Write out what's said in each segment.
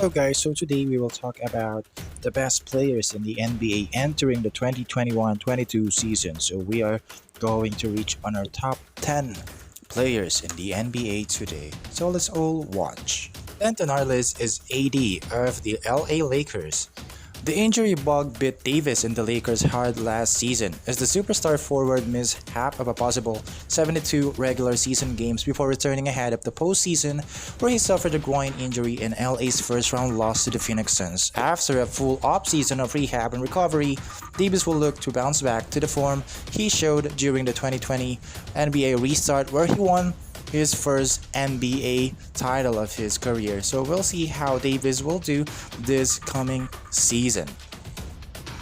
Hello guys, so today we will talk about the best players in the NBA entering the 2021-22 season. So we are going to reach on our top 10 players in the NBA today. So let's all watch. 10th on our list is AD of the LA Lakers. The injury bug bit Davis and the Lakers hard last season as the superstar forward missed half of a possible 72 regular season games before returning ahead of the postseason, where he suffered a groin injury in LA's first-round loss to the Phoenix Suns. After a full offseason of rehab and recovery, Davis will look to bounce back to the form he showed during the 2020 NBA restart, where he won his first NBA title of his career. So we'll see how Davis will do this coming season.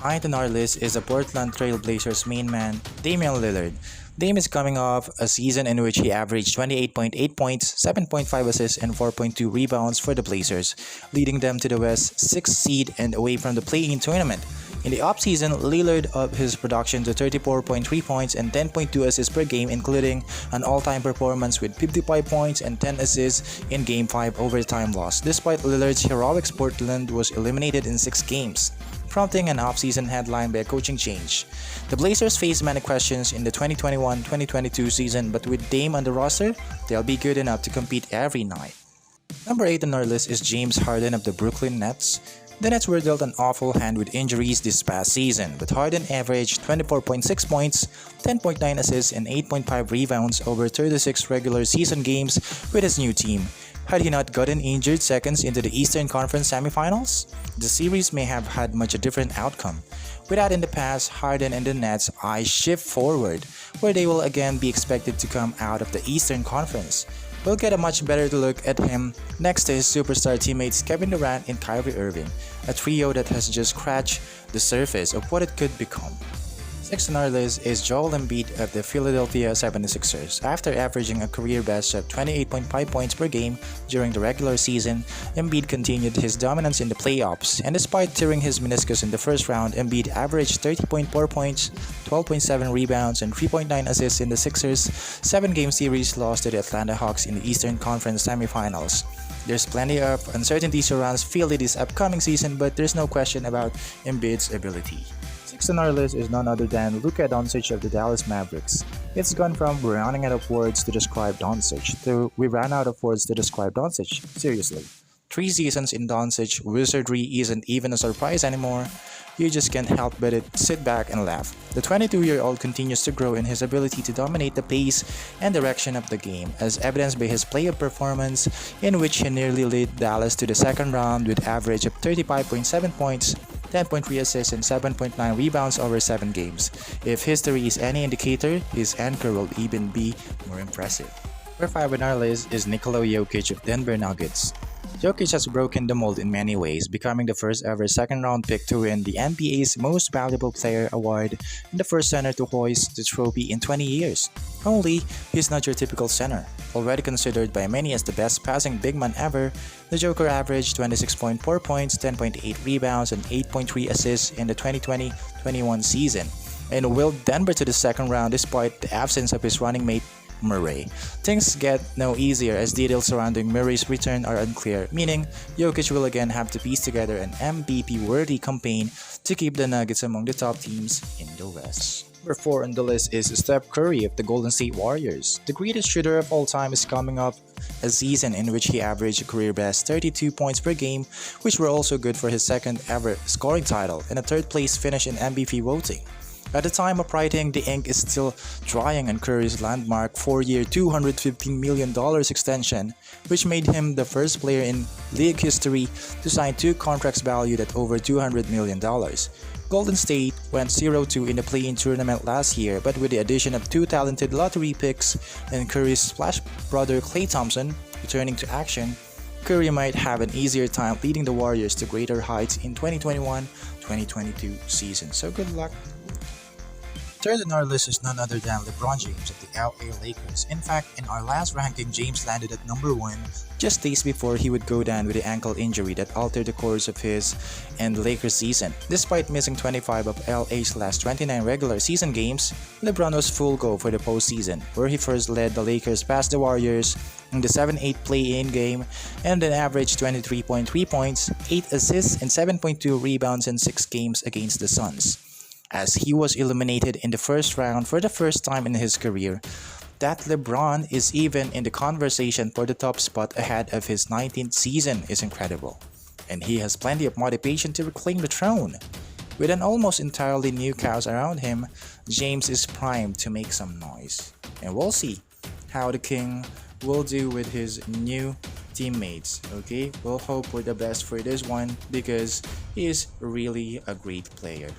Ninth on our list is the Portland Trail Blazers main man, Damian Lillard. Dame is coming off a season in which he averaged 28.8 points, 7.5 assists, and 4.2 rebounds for the Blazers, leading them to the West's 6th seed and away from the play-in tournament. In the offseason, Lillard upped his production to 34.3 points and 10.2 assists per game, including an all-time performance with 55 points and 10 assists in Game 5 overtime loss. Despite Lillard's heroics, Portland was eliminated in 6 games, prompting an offseason headline by a coaching change. The Blazers faced many questions in the 2021-2022 season, but with Dame on the roster, they'll be good enough to compete every night. Number 8 on our list is James Harden of the Brooklyn Nets. The Nets were dealt an awful hand with injuries this past season, but Harden averaged 24.6 points, 10.9 assists, and 8.5 rebounds over 36 regular season games with his new team. Had he not gotten injured seconds into the Eastern Conference semifinals, the series may have had much a different outcome. With that in the past, Harden and the Nets' eyes shift forward, where they will again be expected to come out of the Eastern Conference. We'll get a much better look at him next to his superstar teammates Kevin Durant and Kyrie Irving, a trio that has just scratched the surface of what it could become. 6th on our list is Joel Embiid of the Philadelphia 76ers. After averaging a career best of 28.5 points per game during the regular season, Embiid continued his dominance in the playoffs, and despite tearing his meniscus in the first round, Embiid averaged 30.4 points, 12.7 rebounds, and 3.9 assists in the Sixers' 7-game series loss to the Atlanta Hawks in the Eastern Conference semifinals. There's plenty of uncertainty surrounds Philly this upcoming season, but there's no question about Embiid's ability. 6th on our list is none other than Luka Doncic of the Dallas Mavericks. It's gone from we're running out of words to describe Doncic to we ran out of words to describe Doncic. Seriously. 3 seasons in Doncic wizardry isn't even a surprise anymore. You just can't help but sit back and laugh. The 22-year-old continues to grow in his ability to dominate the pace and direction of the game, as evidenced by his playoff performance in which he nearly led Dallas to the second round with average of 35.7 points, 10.3 assists, and 7.9 rebounds over 7 games. If history is any indicator, his anchor will even be more impressive. Number 5 on our list is Nikola Jokic of Denver Nuggets. Jokic has broken the mold in many ways, becoming the first ever second-round pick to win the NBA's Most Valuable Player award and the first center to hoist the trophy in 20 years. Only, he's not your typical center. Already considered by many as the best passing big man ever, the Joker averaged 26.4 points, 10.8 rebounds, and 8.3 assists in the 2020-21 season, and willed Denver to the second round despite the absence of his running mate Murray. Things get no easier as details surrounding Murray's return are unclear, meaning Jokic will again have to piece together an MVP-worthy campaign to keep the Nuggets among the top teams in the West. Number 4 on the list is Steph Curry of the Golden State Warriors. The greatest shooter of all time is coming off a season in which he averaged a career best 32 points per game, which were also good for his second ever scoring title and a third place finish in MVP voting. At the time of writing, the ink is still drying on Curry's landmark 4-year $215 million extension, which made him the first player in league history to sign 2 contracts valued at over $200 million. Golden State went 0-2 in the play-in tournament last year, but with the addition of 2 talented lottery picks and Curry's splash brother Klay Thompson returning to action, Curry might have an easier time leading the Warriors to greater heights in 2021-2022 season. So good luck. Third on our list is none other than LeBron James of the LA Lakers. In fact, in our last ranking, James landed at number 1 just days before he would go down with the ankle injury that altered the course of his and Lakers season. Despite missing 25 of LA's last 29 regular season games, LeBron was full go for the postseason, where he first led the Lakers past the Warriors in the 7-8 play-in game and then averaged 23.3 points, 8 assists, and 7.2 rebounds in 6 games against the Suns. As he was eliminated in the first round for the first time in his career, that LeBron is even in the conversation for the top spot ahead of his 19th season is incredible, and he has plenty of motivation to reclaim the throne. With an almost entirely new cast around him, James is primed to make some noise, and we'll see how the King will do with his new teammates. Okay, we'll hope for the best for this one because he is really a great player.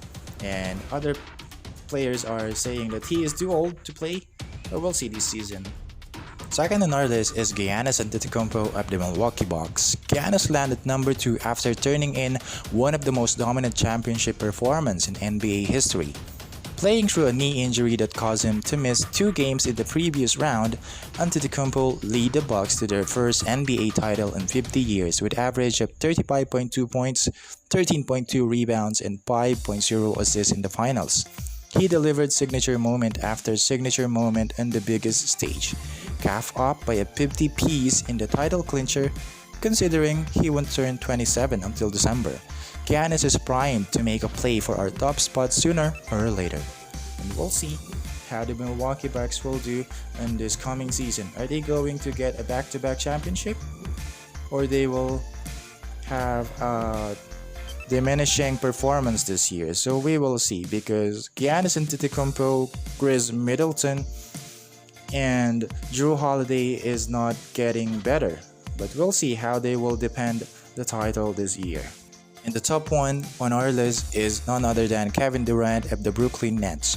And other players are saying that he is too old to play, but we'll see this season. Second on our list is Giannis Antetokounmpo of the Milwaukee Bucks. Giannis landed number 2 after turning in one of the most dominant championship performances in NBA history. Playing through a knee injury that caused him to miss 2 games in the previous round, Antetokounmpo led the Bucks to their first NBA title in 50 years with average of 35.2 points, 13.2 rebounds, and 5.0 assists in the finals. He delivered signature moment after signature moment on the biggest stage, capped up by a 50 piece in the title clincher, considering he won't turn 27 until December. Giannis is primed to make a play for our top spot sooner or later. And we'll see how the Milwaukee Bucks will do in this coming season. Are they going to get a back-to-back championship? Or they will have a diminishing performance this year? So we will see, because Giannis Antetokounmpo, Chris Middleton, and Drew Holiday is not getting better. But we'll see how they will defend the title this year. And the top one on our list is none other than Kevin Durant of the Brooklyn Nets.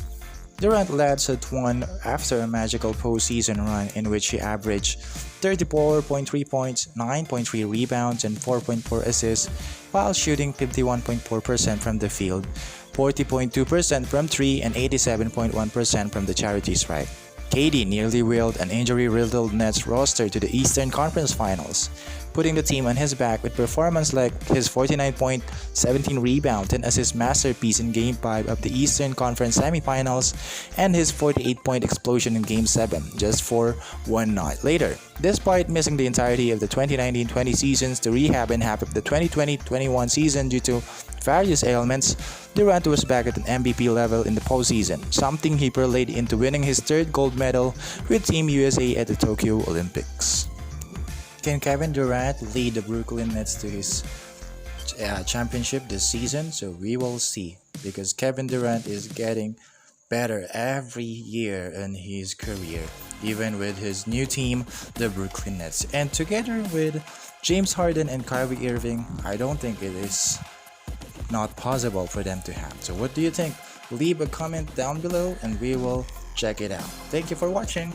Durant led at 1 after a magical postseason run in which he averaged 34.3 points, 9.3 rebounds, and 4.4 assists while shooting 51.4% from the field, 40.2% from 3, and 87.1% from the charity stripe. KD nearly willed an injury-riddled Nets roster to the Eastern Conference Finals, putting the team on his back with performance like his 49-point, 17 rebound, 10 assist masterpiece in Game 5 of the Eastern Conference Semifinals and his 48-point explosion in Game 7 just 1 night later. Despite missing the entirety of the 2019-20 seasons to rehab and half of the 2020-21 season due to various ailments, Durant was back at an MVP level in the postseason, something he parlayed into winning his 3rd gold medal with Team USA at the Tokyo Olympics. Can Kevin Durant lead the Brooklyn Nets to his championship this season? So we will see, because Kevin Durant is getting better every year in his career, even with his new team, the Brooklyn Nets. And together with James Harden and Kyrie Irving, I don't think it is not possible for them to have. So what do you think? Leave a comment down below and we will check it out. Thank you for watching.